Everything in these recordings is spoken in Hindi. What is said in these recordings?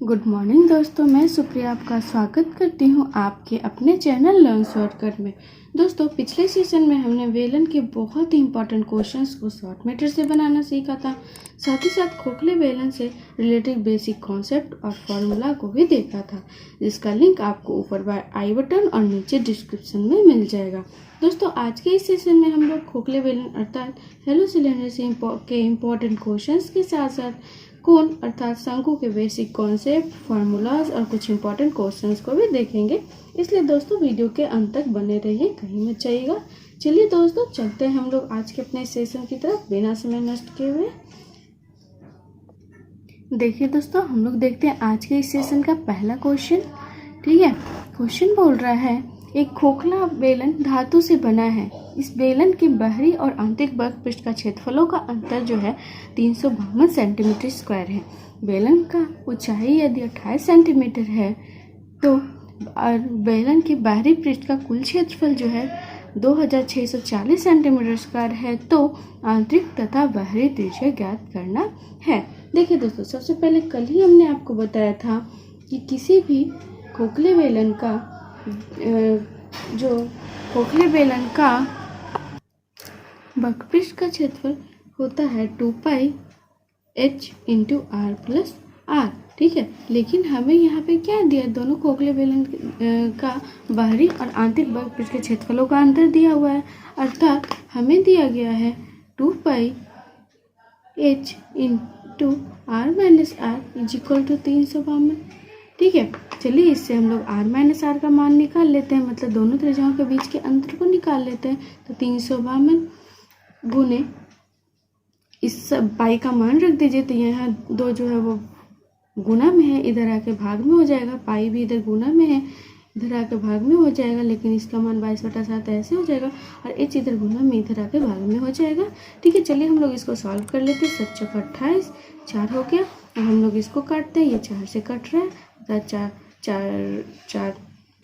गुड मॉर्निंग दोस्तों, मैं सुप्रिया आपका स्वागत करती हूं आपके अपने चैनल लर्न शॉर्टकट में। दोस्तों, पिछले सीजन में हमने वेलन के बहुत ही इंपॉर्टेंट क्वेश्चंस को शॉर्ट मेथड से बनाना सीखा था। साथ ही साथ खोखले वेलन से रिलेटेड बेसिक कॉन्सेप्ट और फॉर्मूला को भी देखा था, जिसका लिंक आपको ऊपर आई बटन और नीचे डिस्क्रिप्शन में मिल जाएगा। दोस्तों, आज के इस सेशन में हम लोग खोखले वेलन अर्थात हेलो सिलेंडर के इम्पोर्टेंट क्वेश्चंस के साथ साथ कोण अर्थात शंकु के बेसिक कॉन्सेप्ट, फार्मूलाज और कुछ इंपॉर्टेंट क्वेश्चंस को भी देखेंगे। इसलिए दोस्तों वीडियो के अंत तक बने रहिए, कहीं मत जाइएगा। चलिए दोस्तों, चलते हैं हम लोग आज के अपने सेशन की तरफ बिना समय नष्ट किए हुए। देखिए दोस्तों, हम लोग देखते हैं आज के इस सेशन का पहला क्वेश्चन। ठीक है, क्वेश्चन बोल रहा है एक खोखला बेलन धातु से बना है। इस बेलन के बाहरी और आंतरिक वर्कपृष्ठ का क्षेत्रफलों का अंतर जो है 352 सेंटीमीटर स्क्वायर है। बेलन का ऊंचाई यदि 28 सेंटीमीटर है तो और बेलन के बाहरी पृष्ठ का कुल क्षेत्रफल जो है 2640 सेंटीमीटर स्क्वायर है, तो आंतरिक तथा बाहरी त्रिज्या ज्ञात करना है। देखिए दोस्तों, सबसे पहले कल ही हमने आपको बताया था कि किसी भी खोखले बेलन का जो खोखले बेलन का वर्कपृष्ठ का क्षेत्रफल होता है 2 pi h into R plus R. ठीक है, लेकिन हमें यहाँ पे क्या दिया, दोनों खोखले बेलन का बाहरी और आंतरिक वर्कपृष्ठ के क्षेत्रफलों का अंतर दिया हुआ है। अर्थात हमें दिया गया है 2 pi h into R minus R is equal to 352। ठीक है, चलिए इससे हम लोग r माइनस आर का मान निकाल लेते हैं, मतलब दोनों त्रिज्याओं के बीच के अंतर को निकाल लेते हैं। तो 352 गुने इस सब पाई का मान रख दीजिए, तो यहाँ 2 जो है वो गुना में है, इधर आके भाग में हो जाएगा। पाई भी इधर गुना में है, इधर आके भाग में हो जाएगा, लेकिन इसका मान 22/7 ऐसे हो जाएगा और h इधर गुना में इधर आके भाग में हो जाएगा। ठीक है, चलिए हम लोग इसको सॉल्व कर लेते हैं। 7 चौका 28, 4 हो गया। अब हम लोग इसको काटते हैं, ये 4 से कट रहा है, 4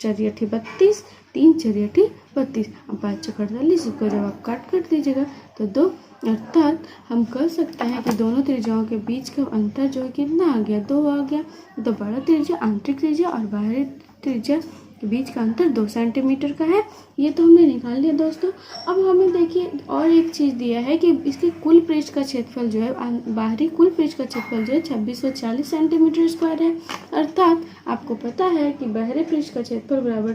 4 32, 3 4 32। अब 5 चौका 48, इसको जब आप काट दीजिएगा तो 2। अर्थात हम कह सकते हैं कि दोनों त्रिज्याओं के बीच का अंतर जो है कितना आ गया, 2 आ गया। तो बड़ा त्रिज्या, आंतरिक त्रिज्या और बाहरी त्रिज्या के बीच का अंतर 2 सेंटीमीटर का है। ये तो हमने निकाल लिया दोस्तों। अब हमें देखिए और एक चीज़ दिया है कि इसके कुल पृष्ठ का क्षेत्रफल जो है, बाहरी कुल पृष्ठ का क्षेत्रफल जो है 2640 सेंटीमीटर स्क्वायर है। अर्थात आपको पता है कि बाहरी पृष्ठ का क्षेत्रफल बराबर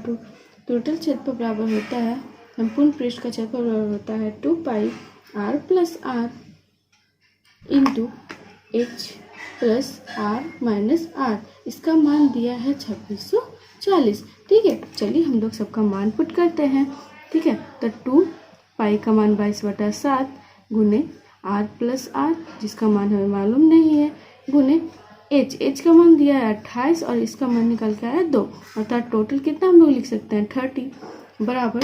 टोटल क्षेत्रफल बराबर होता है, संपूर्ण पृष्ठ का क्षेत्रफल बराबर होता है 2 pi r plus r into h plus r minus r. इसका मान दिया है 2640। ठीक है, चलिए हम लोग सबका मान पुट करते हैं। ठीक है, तो 2 पाई का मान 22/7 गुने आर प्लस आर, जिसका मान हमें मालूम नहीं है, गुने h का मान दिया है 28 और इसका मान निकल के आया 2। अर्थात टोटल कितना हम लोग लिख सकते हैं 30 बराबर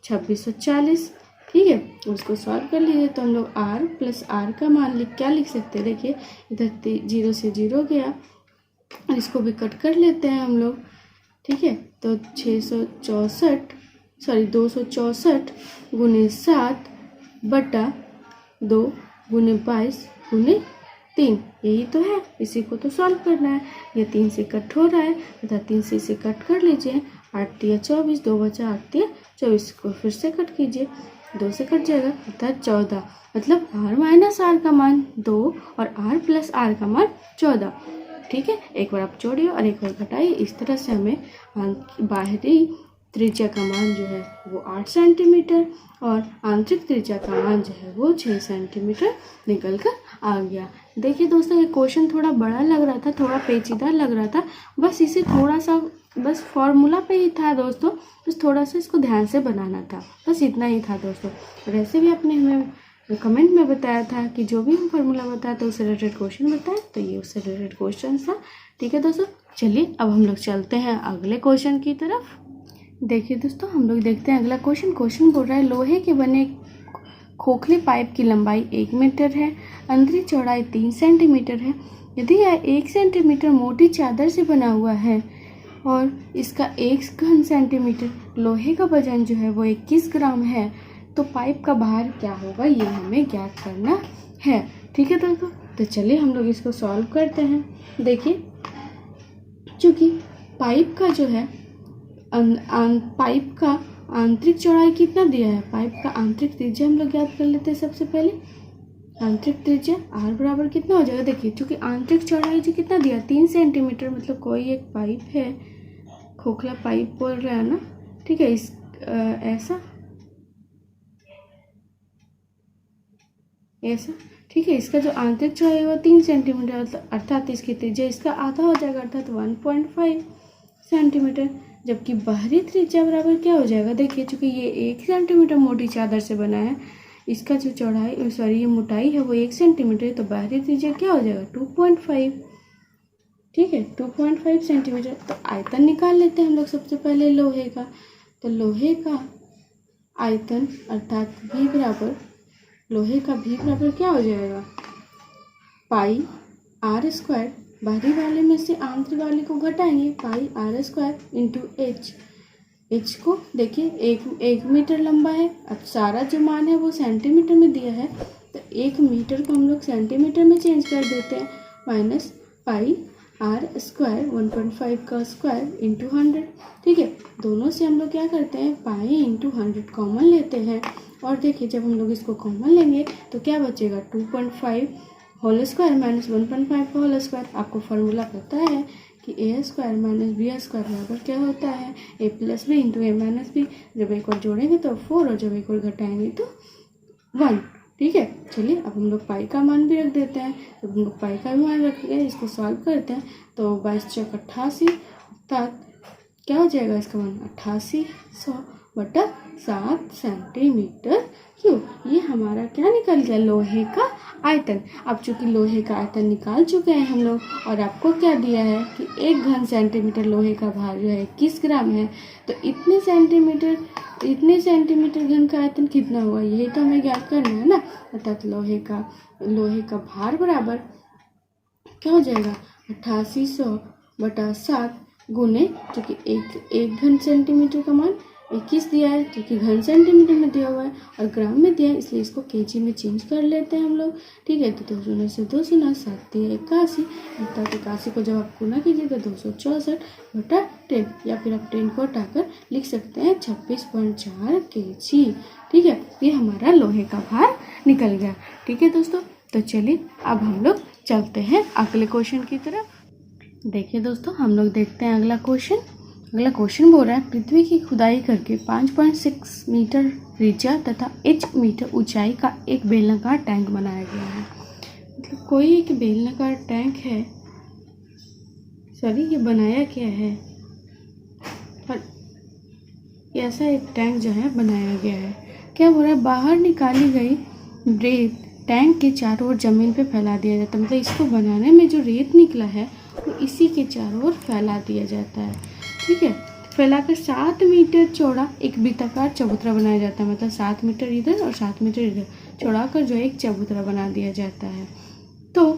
2640। ठीक है, उसको सॉल्व कर लीजिए तो हम लोग r प्लस आर का मान क्या लिख सकते हैं। देखिए इधर 0 से 0 गया और इसको भी कट कर लेते हैं हम लोग। ठीक है, तो 264 गुने 7 बटा 2 गुने 22 गुने 3, यही तो है, इसी को तो सॉल्व करना है। ये 3 से कट हो रहा है, तथा 3 से इसे कट कर लीजिए। 8 या 24, 2 बचा 8 या 24 को फिर से कट कीजिए, 2 से कट जाएगा, अर्थात 14। मतलब r माइनस आर का मान 2 और r प्लस आर का मान 14। ठीक है, एक बार आप जोड़िए और एक बार घटाइए। इस तरह से हमें बाहरी त्रिज्या का मान जो है वो 8 सेंटीमीटर और आंतरिक त्रिज्या का मान जो है वो 6 सेंटीमीटर निकल कर आ गया। देखिए दोस्तों, ये क्वेश्चन थोड़ा बड़ा लग रहा था, थोड़ा पेचीदा लग रहा था, बस इसे थोड़ा सा बस फॉर्मूला पे ही था दोस्तों, बस थोड़ा सा इसको ध्यान से बनाना था, बस इतना ही था दोस्तों। और ऐसे भी आपने हमें कमेंट में बताया था कि जो भी हम फार्मूला बताया था उससे रिलेटेड क्वेश्चन बताए, तो ये उससे रिलेटेड क्वेश्चन था। ठीक है दोस्तों, चलिए अब हम लोग चलते हैं अगले क्वेश्चन की तरफ। देखिए दोस्तों, हम लोग देखते हैं अगला क्वेश्चन। क्वेश्चन बोल रहा है लोहे के बने खोखले पाइप की लंबाई 1 मीटर है, अंदरी चौड़ाई 3 सेंटीमीटर है। यदि यह 1 सेंटीमीटर मोटी चादर से बना हुआ है और इसका 1 घन सेंटीमीटर लोहे का वजन जो है वो 21 ग्राम है, तो पाइप का भार क्या होगा, ये हमें ज्ञात करना है। ठीक है दोस्तों, तो चलिए हम लोग इसको सॉल्व करते हैं। देखिए चूँकि पाइप का जो है पाइप का आंतरिक चौड़ाई कितना दिया है, पाइप का आंतरिक त्रिज्या हम लोग याद कर लेते हैं। सबसे पहले आंतरिक त्रिज्या r बराबर कितना हो जाएगा, देखिए चूँकि आंतरिक चौड़ाई जो कितना दिया 3 सेंटीमीटर, मतलब कोई एक पाइप है, खोखला पाइप बोल रहा है ना, ठीक है। इस ऐसा ठीक है। इसका जो आंतरिक चौड़ाई है 3 सेंटीमीटर, अर्थात इसकी त्रिज्या इसका आधा हो जाएगा, अर्थात 1.5 सेंटीमीटर। जबकि बाहरी त्रिज्या बराबर क्या हो जाएगा, देखिए चूँकि ये 1 सेंटीमीटर मोटी चादर से बना है, इसका जो चौड़ाई ये मोटाई है वो 1 सेंटीमीटर है, तो बाहरी त्रिज्या क्या हो जाएगा 2.5, ठीक है 2.5 सेंटीमीटर। तो आयतन निकाल लेते हैं हम लोग सबसे पहले लोहे का। तो लोहे का आयतन अर्थात लोहे का भी बराबर क्या हो जाएगा, पाई r स्क्वायर, बाहरी वाले में से आंतरिक वाले को घटाएंगे, पाई r स्क्वायर इंटू h को देखिए 1 मीटर लंबा है। अब सारा जो मान है वो सेंटीमीटर में दिया है, तो 1 मीटर को हम लोग सेंटीमीटर में चेंज कर देते हैं, माइनस पाई r स्क्वायर 1.5 का स्क्वायर इंटू 100, ठीक है। दोनों से हम लोग क्या करते हैं, पाई इंटू 100 कॉमन लेते हैं, और देखिए जब हम लोग इसको कॉमन लेंगे तो क्या बचेगा 2.5 होल स्क्वायर माइनस 1.5 का होल स्क्वायर। आपको फार्मूला पता है कि ए स्क्वायर माइनस बी स्क्वायर बराबर क्या होता है, ए प्लस बी इंटू ए माइनस बी। जब एक और जोड़ेंगे तो 4 और जब एक और घटाएंगे तो 1, ठीक है। चलिए अब हम लोग पाई का मान भी रख देते हैं। जब हम लोग पाई का भी मान रख के इसको सॉल्व करते हैं तो 22×88 अर्थात क्या हो जाएगा इसका मान 8800/7 सेंटीमीटर क्यूब। ये हमारा क्या निकल गया, लोहे का आयतन। अब चूंकि लोहे का आयतन निकाल चुके हैं हम लोग, और आपको क्या दिया है कि 1 घन सेंटीमीटर लोहे का भार जो है 21 ग्राम है, तो इतने सेंटीमीटर घन का आयतन कितना हुआ, यही तो हमें ज्ञात करना है ना। अर्थात लोहे का भार बराबर क्या हो जाएगा 8800/7 गुने, चूँकि एक घन सेंटीमीटर का मान 21 दिया है, क्योंकि घन सेंटीमीटर में दिया हुआ है, और ग्राम में दिया है इसलिए इसको केजी में चेंज कर लेते हैं हम लोग, ठीक है। तो 2 शून्य से 2 शून्य 7 81, अर्थात 81 को जब आप गुना कीजिए तो 264/10, या फिर आप 10 को हटाकर लिख सकते हैं 26.4 केजी, ठीक है। ये हमारा लोहे का भार निकल गया, ठीक है दोस्तों। तो चलिए अब हम लोग चलते हैं अगले क्वेश्चन की तरफ। देखिए दोस्तों, हम लोग देखते हैं अगला क्वेश्चन बोल रहा है, पृथ्वी की खुदाई करके 5.6 मीटर त्रिज्या तथा h मीटर ऊंचाई का एक बेलनाकार टैंक बनाया गया है। मतलब कोई एक बेलनाकार टैंक है, ये बनाया क्या है, और ऐसा एक टैंक जो है बनाया गया है। क्या बोल रहा है, बाहर निकाली गई रेत टैंक के चारों ओर जमीन पे फैला दिया जाता है। मतलब इसको बनाने में जो रेत निकला है वो इसी के चारों ओर फैला दिया जाता है, ठीक है। फैलाकर 7 मीटर चौड़ा एक वृत्ताकार चबूतरा बनाया जाता है। मतलब 7 मीटर इधर और 7 मीटर इधर चौड़ाकर जो है एक चबूतरा बना दिया जाता है। तो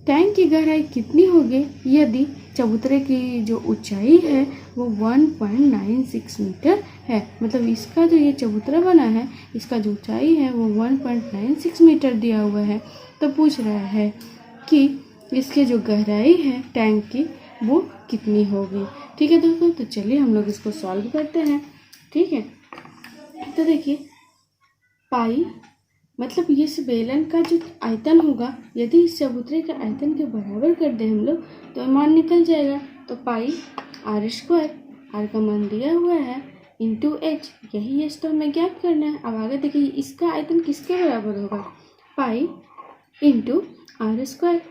टैंक की गहराई कितनी होगी यदि चबूतरे की जो ऊंचाई है वो 1.96 मीटर है। मतलब इसका जो ये चबूतरा बना है इसका जो ऊंचाई है वो 1.96 मीटर दिया हुआ है। तो पूछ रहा है कि इसके जो गहराई है टैंक की वो कितनी होगी, ठीक है दोस्तों। तो चलिए हम लोग इसको सॉल्व करते हैं, ठीक है। तो देखिए पाई मतलब ये इस बेलन का जो आयतन होगा, यदि इस चबूतरे के आयतन के बराबर कर दें हम लोग तो मान निकल जाएगा। तो पाई r स्क्वायर, r का मान दिया हुआ है, इंटू h, यही h तो हमें ज्ञात करना है। अब आगे देखिए इसका आयतन किसके बराबर होगा, पाई इंटू r स्क्वायर,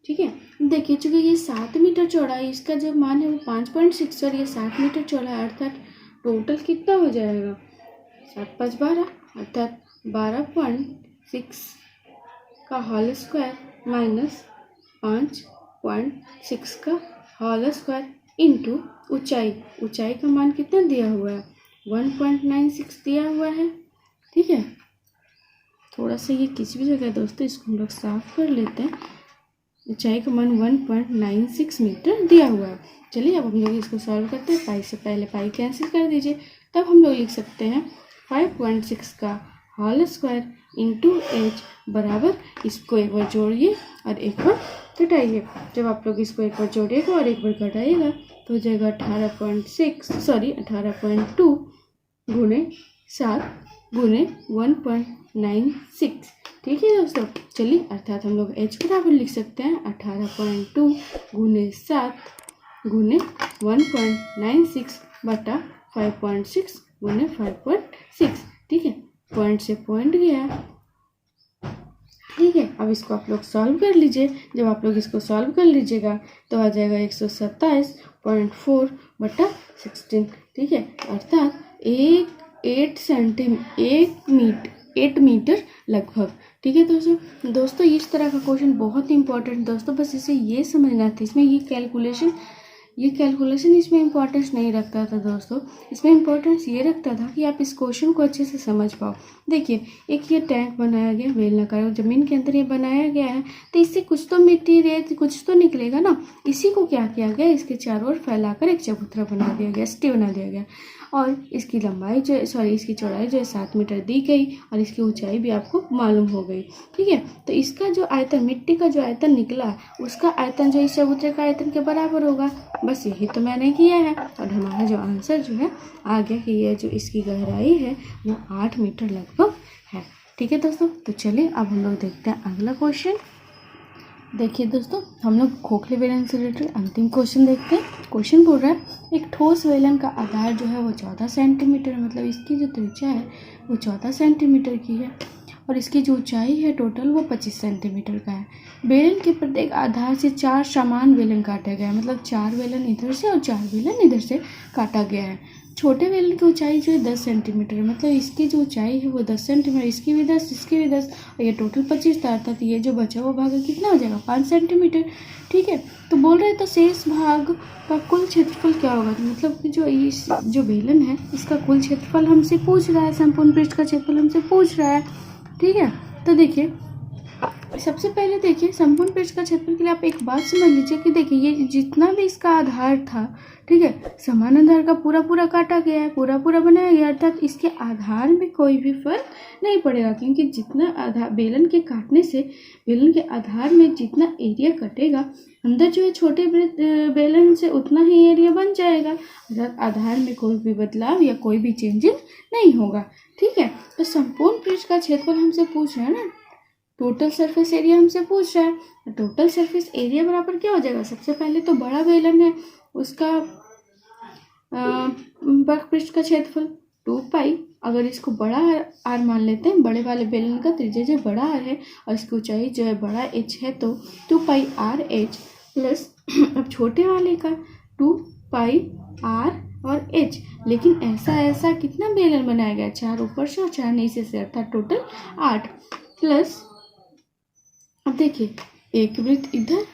ठीक है। देखिए चूँकि ये 7 मीटर चौड़ा है, इसका जो मान है वो 5.6 और ये 7 मीटर चौड़ा है, अर्थात टोटल कितना हो जाएगा 7 5 12, अर्थात 12.6 का होल स्क्वायर माइनस 5.6 का होल स्क्वायर इंटू ऊंचाई का मान कितना दिया हुआ है 1.96 दिया हुआ है, ठीक है। थोड़ा सा ये किसी भी जगह दोस्तों इसको हम लोग साफ कर लेते हैं। ऊंचाई का मान 1.96 मीटर दिया हुआ है। चलिए अब हम लोग इसको सॉल्व करते हैं। पाई से पहले पाई कैंसिल कर दीजिए, तब हम लोग लिख सकते हैं 5.6 का होल स्क्वायर इंटू h बराबर, इसको एक बार जोड़िए और एक बार घटाइए। जब आप लोग इसको एक बार जोड़िएगा और एक बार घटाइएगा तो हो जाएगा 18.2 गुने 7 गुने 1.96। ठीक है दोस्तों, चलिए अर्थात हम लोग h बराबर लिख सकते हैं 18.2 गुने 7 गुने 1.96 बटा 5.6 गुने 5.6। ठीक है, पॉइंट से पॉइंट गया। ठीक है, अब इसको आप लोग सॉल्व कर लीजिए। जब आप लोग इसको सॉल्व कर लीजिएगा तो आ जाएगा 127.4 बटा 16। ठीक है, अर्थात 8 मीटर लगभग। ठीक है दोस्तों, इस तरह का क्वेश्चन बहुत इंपॉर्टेंट दोस्तों, बस इसे ये समझना था। इसमें ये कैलकुलेशन इसमें इम्पोर्टेंस नहीं रखता था दोस्तों, इसमें इम्पोर्टेंस ये रखता था कि आप इस क्वेश्चन को अच्छे से समझ पाओ। देखिए, एक ये टैंक बनाया गया बेलनाकार, ज़मीन के अंदर ये बनाया गया है, तो इससे कुछ तो मिट्टी रेत कुछ तो निकलेगा ना। इसी को क्या किया गया, इसके चारों ओर फैलाकर एक चबूतरा बना दिया गया, स्टे बना दिया गया। और इसकी इसकी चौड़ाई जो है 7 मीटर दी गई और इसकी ऊंचाई भी आपको मालूम हो गई। ठीक है, तो इसका जो आयतन, मिट्टी का जो आयतन निकला, उसका आयतन जो इस चबूतरे का आयतन के बराबर होगा। बस यही तो मैंने किया है और हमारा जो आंसर जो है आ गया कि ये जो इसकी गहराई है वो 8 मीटर लगभग है। ठीक है दोस्तों, तो चलिए अब हम लोग देखते हैं अगला क्वेश्चन। देखिए दोस्तों, हम लोग खोखले बेलन से रिलेटेड अंतिम क्वेश्चन देखते हैं। क्वेश्चन बोल रहा है एक ठोस बेलन का आधार जो है वो 14 सेंटीमीटर, मतलब इसकी जो त्रिज्या है वो 14 सेंटीमीटर की है और इसकी जो ऊंचाई है टोटल वो 25 सेंटीमीटर का है। बेलन के प्रत्येक आधार से 4 समान बेलन काटा गया है, मतलब 4 बेलन इधर से और 4 बेलन इधर से काटा गया है। छोटे बेलन की ऊंचाई जो है 10 सेंटीमीटर है, मतलब इसकी जो ऊंचाई है वो 10 सेंटीमीटर, इसकी भी 10, इसकी भी 10 और ये टोटल 25 था, अर्थात ये जो बचा हुआ भाग कितना हो जाएगा 5 सेंटीमीटर। ठीक है, तो बोल रहे हैं तो शेष भाग का कुल क्षेत्रफल क्या होगा, तो मतलब कि जो बेलन है इसका कुल क्षेत्रफल हमसे पूछ रहा है, संपूर्ण पृष्ठ का क्षेत्रफल हमसे पूछ रहा है। ठीक है, तो देखिए सबसे पहले देखिए संपूर्ण पृष्ठ का क्षेत्रफल के लिए आप एक बात समझ लीजिए कि देखिए ये जितना भी इसका आधार था, ठीक है, समान आधार का पूरा काटा गया है, पूरा बनाया गया, अर्थात इसके आधार में कोई भी फर्क नहीं पड़ेगा, क्योंकि जितना आधार बेलन के काटने से बेलन के आधार में जितना एरिया कटेगा अंदर जो है छोटे बेलन से उतना ही एरिया बन जाएगा, अर्थात आधार में कोई भी बदलाव या कोई भी चेंजेस नहीं होगा। ठीक है, तो संपूर्ण पृष्ठ का क्षेत्रफल हमसे पूछ रहा है ना, टोटल सरफेस एरिया हमसे पूछ रहा है, टोटल सरफेस एरिया बराबर क्या हो जाएगा, सबसे पहले तो बड़ा बेलन है उसका पृष्ठ का क्षेत्रफल 2 पाई, अगर इसको बड़ा आर मान लेते हैं, बड़े वाले बेलन का त्रिज्या जो बड़ा आर है और इसकी ऊंचाई जो है बड़ा एच है, तो 2 पाई आर एच प्लस अब छोटे वाले का 2 पाई आर और एच, लेकिन ऐसा कितना बेलन बनाया गया, 4 ऊपर से और 4 नीचे से, अर्थात टोटल 8 प्लस अब देखिए एक वृत्त इधर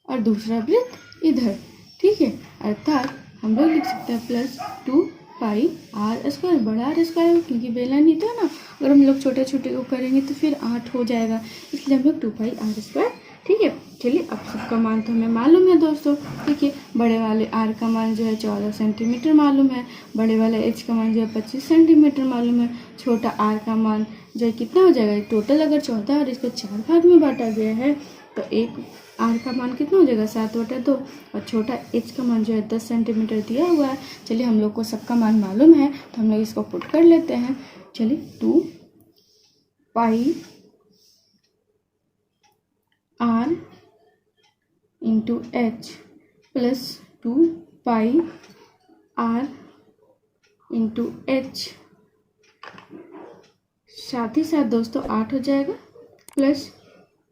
और दूसरा वृत्त इधर। ठीक है, अर्थात हम लोग लिख सकते हैं प्लस 2 पाई आर स्क्वायर, बड़ा आर स्क्वायर क्योंकि बेलन ही तो है ना, अगर हम लोग छोटे छोटे को करेंगे तो फिर 8 हो जाएगा, इसलिए हम लोग 2 पाई आर स्क्वायर। ठीक है, चलिए अब सबका मान तो हमें मालूम है दोस्तों। देखिए बड़े वाले आर का मान जो है 14 सेंटीमीटर मालूम है, बड़े वाले एच का मान जो है 25 सेंटीमीटर मालूम है, छोटा आर का मान जो है कितना हो जाएगा, टोटल अगर 14 और इसको 4 भाग में बांटा गया है तो एक आर का मान कितना हो जाएगा 7/2 और छोटा एच का मान जो है 10 सेंटीमीटर दिया हुआ है। चलिए हम लोग को सबका मान मालूम है तो हम लोग इसको पुट कर लेते हैं। चलिए 2 pi r into h plus 2 pi r into h, साथ ही साथ दोस्तों 8 हो जाएगा प्लस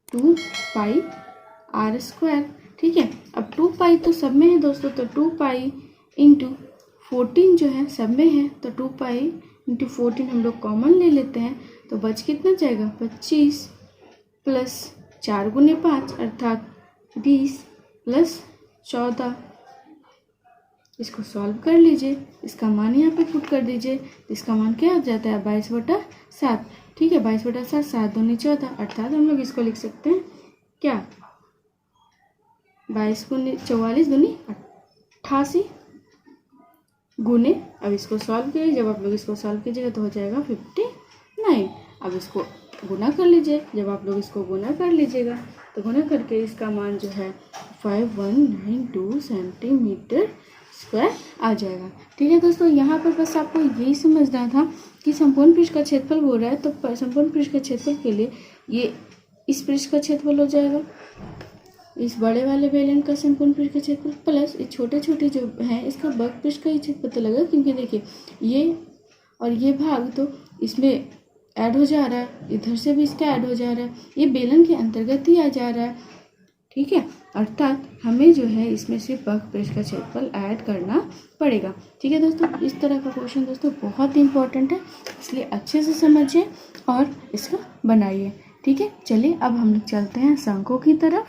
2 पाई आर स्क्वायर। ठीक है, अब 2 पाई तो सब में है दोस्तों, तो 2 पाई इंटू 14 जो है सब में है, तो 2 पाई इंटू 14 हम लोग कॉमन ले लेते हैं, तो बच कितना जाएगा 25 प्लस 4 गुने 5 अर्थात 20 प्लस 14। इसको सॉल्व कर लीजिए, इसका मान यहाँ पे पुट कर दीजिए, इसका मान क्या हो जाता है 22/7। ठीक है, 22/7, 7 दूनी 14, अर्थात हम लोग इसको लिख सकते हैं क्या 44 दूनी 88 गुने, अब इसको सॉल्व कीजिए, जब आप लोग इसको सॉल्व कीजिएगा तो हो जाएगा 59। अब इसको गुना कर लीजिए, जब आप लोग इसको गुना कर लीजिएगा तो गुना करके इसका मान जो है 5192 सेंटीमीटर स्क्वायर आ जाएगा। ठीक है दोस्तों, यहाँ पर बस आपको यही समझना था कि संपूर्ण पृष्ठ का क्षेत्रफल हो रहा है, तो संपूर्ण पृष्ठ का क्षेत्रफल के लिए ये इस पृष्ठ का क्षेत्रफल हो जाएगा, इस बड़े वाले बेलन का संपूर्ण पृष्ठ का क्षेत्रफल प्लस इस छोटे छोटे जो है इसका वर्ग पृष्ठ का ही क्षेत्रफल पता लगा, क्योंकि देखिए ये और ये भाग तो इसमें ऐड हो जा रहा है, इधर से भी इसका ऐड हो जा रहा है, ये बेलन के अंतर्गत ही आ जा रहा है। ठीक है, अर्थात हमें जो है इसमें सिर्फ वर्ग पृष्ठ का क्षेत्रफल ऐड करना पड़ेगा। ठीक है दोस्तों, इस तरह का क्वेश्चन दोस्तों बहुत इंपॉर्टेंट है, इसलिए अच्छे से समझिए और इसका बनाइए। ठीक है, चलिए अब हम लोग चलते हैं शंकु की तरफ।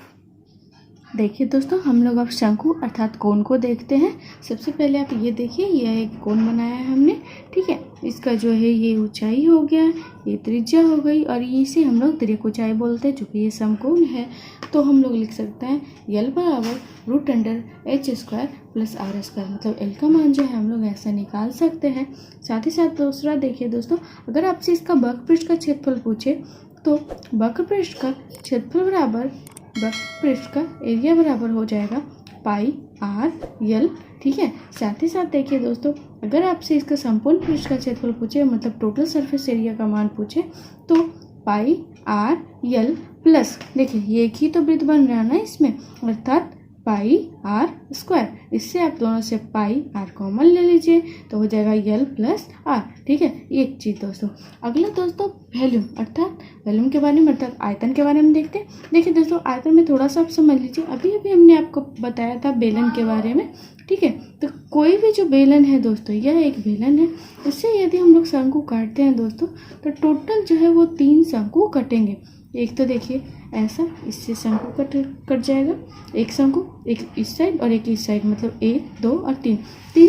देखिए दोस्तों, हम लोग अब शंकु अर्थात कोण को देखते हैं। सबसे पहले आप ये देखिए, यह एक कोण बनाया है हमने। ठीक है, इसका जो है ये ऊंचाई हो गया, ये त्रिज्या हो गई, और ये इसे हम लोग तिर्यक ऊंचाई बोलते हैं। चूँकि ये समकोण है तो हम लोग लिख सकते हैं यल बराबर √h² प्लस r²। मतलब एल का मान जो है हम लोग ऐसा निकाल सकते हैं। साथ ही साथ दूसरा देखिए दोस्तों, अगर आपसे इसका वक्र पृष्ठ का क्षेत्रफल पूछे तो वक्र पृष्ठ का क्षेत्रफल बराबर वक्र पृष्ठ का एरिया बराबर हो जाएगा पाई आर यल। ठीक है, साथ ही साथ देखिए दोस्तों, अगर आपसे इसका संपूर्ण पृष्ठ का क्षेत्रफल पूछे, मतलब टोटल सरफेस एरिया का मान पूछे, तो पाई आर यल प्लस, देखिए ये एक ही तो वृत्त बन रहा है ना इसमें, अर्थात पाई आर स्क्वायर। इससे आप दोनों से पाई आर कॉमन ले लीजिए तो हो जाएगा यल प्लस आर। ठीक है, एक चीज़ दोस्तों। अगला दोस्तों वॉल्यूम, अर्थात वॉल्यूम के बारे में, अर्थात आयतन के बारे में देखते हैं। देखिए दोस्तों, आयतन में थोड़ा सा आप समझ लीजिए, अभी अभी हमने आपको बताया था बेलन के बारे में। ठीक है, तो कोई भी जो बेलन है दोस्तों, यह एक बेलन है, इससे यदि हम लोग शंकु काटते हैं दोस्तों, तो टोटल जो है वो 3 शंकु कटेंगे। एक तो देखिए ऐसा, इससे शंकु कट जाएगा, एक शंकु, एक इस साइड और एक इस साइड, मतलब 1 2 और 3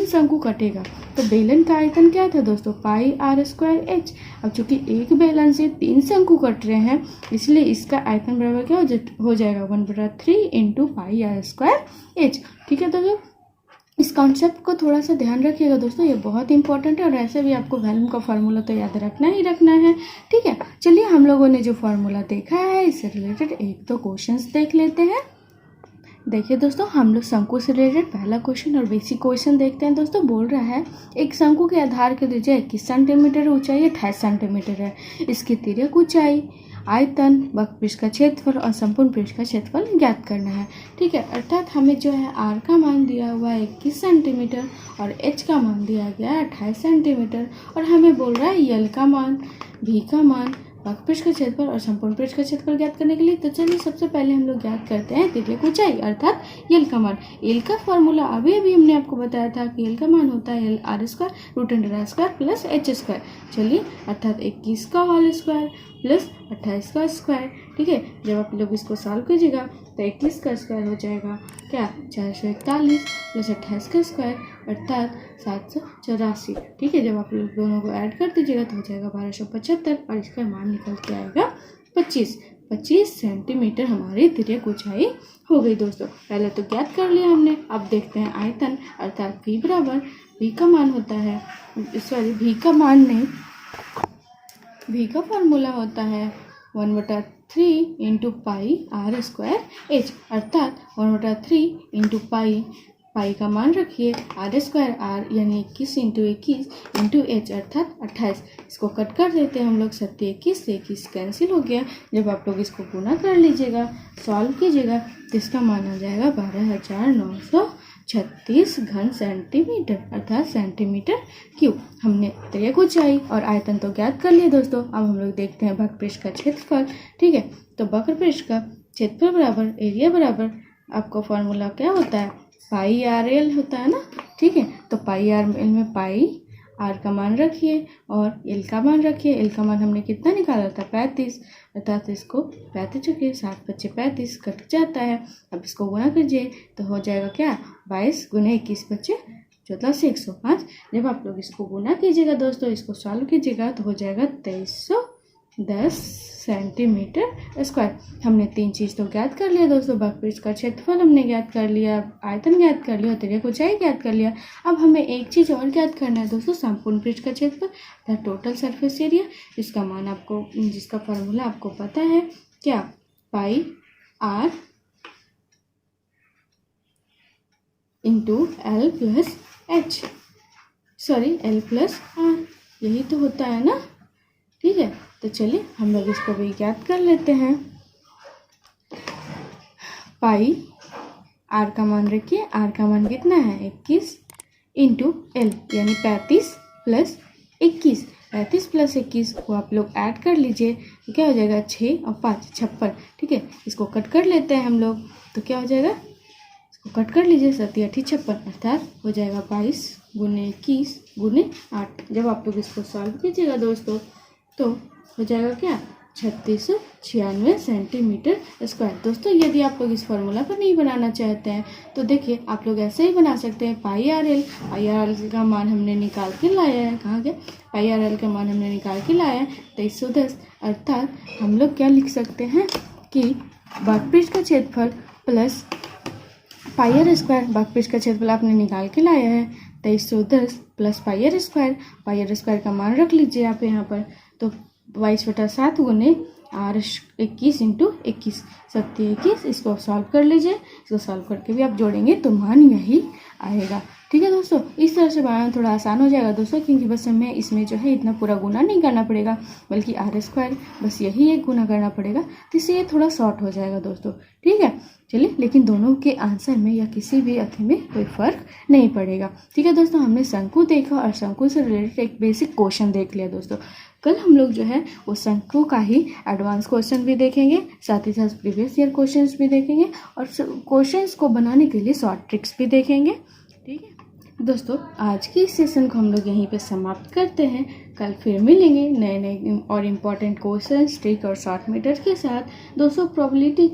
शंकु कटेगा। तो बेलन का आयतन क्या था दोस्तों, पाई r² h। अब चूंकि एक बेलन से 3 शंकु कट रहे हैं, इसलिए इसका आयतन बराबर क्या हो जाएगा 1/3 × पाई r² h। ठीक है दोस्तों, इस कॉन्सेप्ट को थोड़ा सा ध्यान रखिएगा दोस्तों, ये बहुत इंपॉर्टेंट है, और ऐसे भी आपको वॉल्यूम का फार्मूला तो याद रखना ही रखना है। ठीक है, चलिए हम लोगों ने जो फार्मूला देखा है इससे रिलेटेड एक दो क्वेश्चंस देख लेते हैं। देखिए दोस्तों, हम लोग शंकु से रिलेटेड पहला क्वेश्चन और बेसिक क्वेश्चन देखते हैं। दोस्तों बोल रहा है एक शंकु के आधार की त्रिज्या 21 सेंटीमीटर, ऊंचाई 28 सेंटीमीटर है। इसकी तिर्यक ऊंचाई, आयतन, वक्र पृष्ठ का क्षेत्रफल और संपूर्ण पृष्ठ का क्षेत्रफल ज्ञात करना है। ठीक है, अर्थात हमें जो है आर का मान दिया हुआ है 21 सेंटीमीटर और एच का मान दिया गया है 28 सेंटीमीटर, और हमें बोल रहा है यल का मान, भी का मान, वक्र पृष्ठ का क्षेत्रफल और संपूर्ण पृष्ठ का क्षेत्रफल ज्ञात करने के लिए। तो चलिए सबसे पहले हम लोग ज्ञात करते हैं तिर्यक ऊंचाई अर्थात यल का मान। यल का फॉर्मूला अभी अभी हमने आपको बताया था कि यल का मान होता है यल r² √r² प्लस h²। चलिए, अर्थात 21 का होल स्क्वायर प्लस 28 का स्क्वायर। ठीक है, जब आप लोग इसको सॉल्व कीजिएगा तो 21 का स्क्वायर हो जाएगा क्या 441 प्लस 28 का स्क्वायर अर्थात 784। ठीक है, जब आप लोग दोनों को ऐड कर दीजिएगा तो हो जाएगा 1275, और इसका मान निकल के आएगा 25 सेंटीमीटर हमारी तिर्यक ऊंचाई हो गई दोस्तों। पहले तो ज्ञात कर लिया हमने, अब देखते हैं आयतन, अर्थात v बराबर, v का मान होता है, सॉरी v का मान नहीं, v का फॉर्मूला होता है 1/3 × पाई r² h, अर्थात 1/3 × पाई का मान रखिए r² r यानी 21 × 21 × h अर्थात 28। इसको कट कर देते हैं हम लोग, 7 21 से 21 कैंसिल हो गया। जब आप लोग इसको गुना कर लीजिएगा, सॉल्व कीजिएगा, तो इसका मान आ जाएगा 12,936 घन सेंटीमीटर अर्थात सेंटीमीटर क्यूब। हमने तिर्यक ऊंचाई और आयतन तो ज्ञात कर लिए दोस्तों। अब हम लोग देखते हैं वक्र पृष्ठ का क्षेत्रफल। ठीक है, तो वक्र पृष्ठ का क्षेत्रफल बराबर एरिया बराबर आपका फॉर्मूला क्या होता है, पाई आर एल होता है ना। ठीक है, तो पाई आर एल में पाई आर का मान रखिए और एल का मान रखिए। एल का मान हमने कितना निकाला था 35, अर्थात इसको 35 चुके 7 × 35 कट जाता है। अब इसको गुना कीजिए तो हो जाएगा क्या 22 × 21 = 14 से 105। जब आप लोग इसको गुना कीजिएगा दोस्तों, इसको सॉल्व कीजिएगा तो हो जाएगा 2310 सेंटीमीटर स्क्वायर। हमने 3 चीज़ तो ज्ञात कर लिया दोस्तों, वक्र पृष्ठ का क्षेत्रफल हमने ज्ञात कर लिया, आयतन ज्ञात कर लिया, तिर्यक ऊंचाई ज्ञात कर लिया। अब हमें एक चीज़ और ज्ञात करना है दोस्तों, संपूर्ण पृष्ठ का क्षेत्रफल अर्थात टोटल सरफेस एरिया। इसका मान आपको, जिसका फॉर्मूला आपको पता है क्या, pi r into L plus h, sorry L plus r, यही तो होता है ना। ठीक है, तो चलिए हम लोग इसको भी याद कर लेते हैं। पाई आर का मान रखिए, आर का मान कितना है 21 इंटू एल यानी 35 प्लस 21। 35 प्लस 21 को आप लोग ऐड कर लीजिए तो क्या हो जाएगा 6 और 5 56। ठीक है, इसको कट कर लेते हैं हम लोग तो क्या हो जाएगा, इसको कट कर लीजिए 7 8 56 अर्थात हो जाएगा 22 गुने 21 गुने 8। जब आप लोग इसको सॉल्व कीजिएगा दोस्तों तो हो जाएगा क्या 3696 सेंटीमीटर स्क्वायर। दोस्तों यदि आप लोग इस फॉर्मूला को नहीं बनाना चाहते हैं तो देखिए आप लोग ऐसे ही बना सकते हैं। पाई आर एल का मान हमने निकाल के लाया है, कहाँ गया, पाई आर एल का मान हमने निकाल के लाया है 2310। अर्थात हम लोग क्या लिख सकते हैं कि वर्कपीस का क्षेत्रफल plus pi R square, workpiece का क्षेत्रफल आपने निकाल के लाया है 2310 प्लस पाई आर स्क्वायर का मान रख लीजिए आप यहाँ पर, तो 22/7 गुने आर 21 इंटू 21 सत्य 21। इसको सॉल्व कर लीजिए, इसको सॉल्व करके भी आप जोड़ेंगे तो मान यही आएगा। ठीक है दोस्तों, इस तरह से बनाना थोड़ा आसान हो जाएगा दोस्तों, क्योंकि बस हमें इसमें जो है इतना पूरा गुना नहीं करना पड़ेगा, बल्कि आर स्क्वायर बस यही एक गुना करना पड़ेगा, तो इससे ये थोड़ा शॉर्ट हो जाएगा दोस्तों। ठीक है, चलिए, लेकिन दोनों के आंसर में या किसी भी अथी में कोई फर्क नहीं पड़ेगा। ठीक है दोस्तों, हमने शंकु देखा और शंकु से रिलेटेड एक बेसिक क्वेश्चन देख लिया दोस्तों। कल हम लोग जो है वो शंकु का ही एडवांस क्वेश्चन भी देखेंगे, साथ ही साथ प्रीवियस ईयर क्वेश्चंस भी देखेंगे और क्वेश्चंस को बनाने के लिए शॉर्ट ट्रिक्स भी देखेंगे। ठीक है दोस्तों, आज की इस सेशन को हम लोग यहीं पे समाप्त करते हैं। कल फिर मिलेंगे नए नए और इम्पॉर्टेंट क्वेश्चंस, ट्रिक और शॉर्ट मीटर के साथ। दोस्तों प्रोबेबिलिटी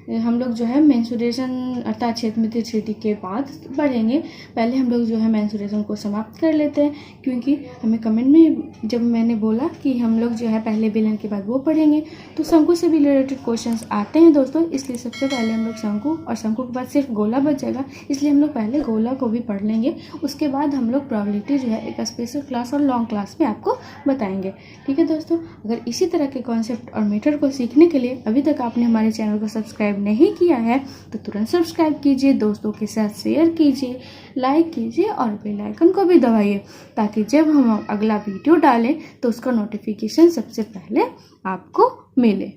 हम लोग जो है मेंसुरेशन अर्थात क्षेत्रमिति स्थिति के बाद बढ़ेंगे। पहले हम लोग जो है मेंसुरेशन को समाप्त कर लेते हैं, क्योंकि हमें कमेंट में जब मैंने बोला कि हम लोग जो है पहले विलन के बाद वो पढ़ेंगे, तो शंकु से भी रिलेटेड क्वेश्चंस आते हैं दोस्तों, इसलिए सबसे पहले हम लोग शंकु और शंकु के बाद सिर्फ गोला बच जाएगा, इसलिए हम लोग पहले गोला को भी पढ़ लेंगे। उसके बाद हम लोग प्रोबेबिलिटी जो है एक स्पेशल क्लास और लॉन्ग क्लास में आपको बताएंगे। ठीक है दोस्तों, अगर इसी तरह के कॉन्सेप्ट और मीटर को सीखने के लिए अभी तक आपने हमारे चैनल को सब्सक्राइब नहीं किया है तो तुरंत सब्सक्राइब कीजिए, दोस्तों के साथ शेयर कीजिए, लाइक कीजिए और बेल आइकन को भी दबाइए, ताकि जब हम अगला वीडियो डालें तो उसका नोटिफिकेशन सबसे पहले आपको मिले।